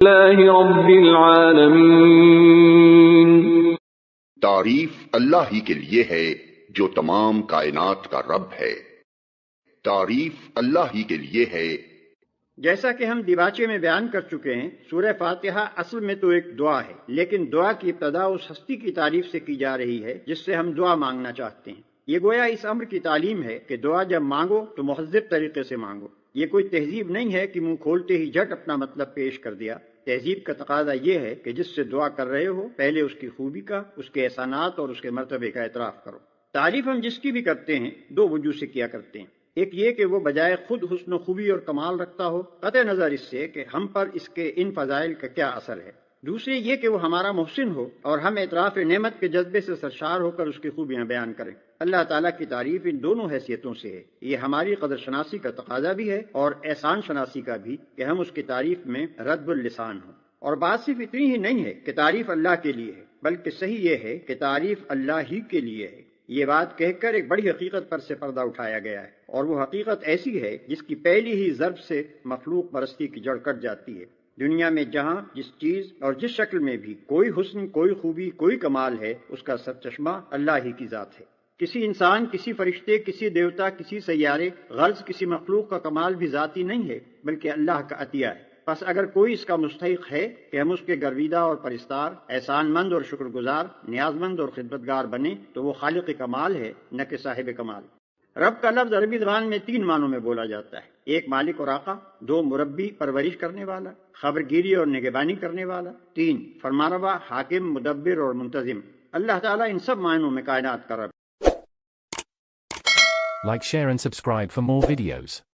اللہ رب العالمین۔ تعریف اللہ ہی کے لیے ہے جو تمام کائنات کا رب ہے۔ تعریف اللہ ہی کے لیے ہے۔ جیسا کہ ہم دیباچے میں بیان کر چکے ہیں، سورہ فاتحہ اصل میں تو ایک دعا ہے، لیکن دعا کی ابتدا اس ہستی کی تعریف سے کی جا رہی ہے جس سے ہم دعا مانگنا چاہتے ہیں۔ یہ گویا اس امر کی تعلیم ہے کہ دعا جب مانگو تو مہذب طریقے سے مانگو۔ یہ کوئی تہذیب نہیں ہے کہ منہ کھولتے ہی جھٹ اپنا مطلب پیش کر دیا۔ تہذیب کا تقاضا یہ ہے کہ جس سے دعا کر رہے ہو پہلے اس کی خوبی کا، اس کے احسانات اور اس کے مرتبے کا اعتراف کرو۔ تعریف ہم جس کی بھی کرتے ہیں دو وجوہ سے کیا کرتے ہیں۔ ایک یہ کہ وہ بجائے خود حسن و خوبی اور کمال رکھتا ہو، قطع نظر اس سے کہ ہم پر اس کے ان فضائل کا کیا اثر ہے۔ دوسرے یہ کہ وہ ہمارا محسن ہو اور ہم اعتراف نعمت کے جذبے سے سرشار ہو کر اس کی خوبیاں بیان کریں۔ اللہ تعالیٰ کی تعریف ان دونوں حیثیتوں سے ہے۔ یہ ہماری قدر شناسی کا تقاضا بھی ہے اور احسان شناسی کا بھی کہ ہم اس کی تعریف میں رد اللسان ہوں۔ اور بات صرف اتنی ہی نہیں ہے کہ تعریف اللہ کے لیے ہے، بلکہ صحیح یہ ہے کہ تعریف اللہ ہی کے لیے ہے۔ یہ بات کہہ کر ایک بڑی حقیقت پر سے پردہ اٹھایا گیا ہے، اور وہ حقیقت ایسی ہے جس کی پہلی ہی ضرب سے مخلوق پرستی کی جڑ کٹ جاتی ہے۔ دنیا میں جہاں جس چیز اور جس شکل میں بھی کوئی حسن، کوئی خوبی، کوئی کمال ہے، اس کا سرچشمہ اللہ ہی کی ذات ہے۔ کسی انسان، کسی فرشتے، کسی دیوتا، کسی سیارے، غرض کسی مخلوق کا کمال بھی ذاتی نہیں ہے بلکہ اللہ کا عطیہ ہے۔ پس اگر کوئی اس کا مستحق ہے کہ ہم اس کے گرویدہ اور پرستار، احسان مند اور شکر گزار، نیاز مند اور خدمتگار بنیں تو وہ خالق کمال ہے، نہ کہ صاحب کمال۔ رب کا لفظ عربی زبان میں تین معنوں میں بولا جاتا ہے۔ ایک مالک اور آقا، دو مربی پرورش کرنے والا، خبرگیری اور نگہبانی کرنے والا، تین فرمانروا، حاکم، مدبر اور منتظم۔ اللہ تعالیٰ ان سب معنوں میں کائنات کا رب۔ Like, share and subscribe for more videos.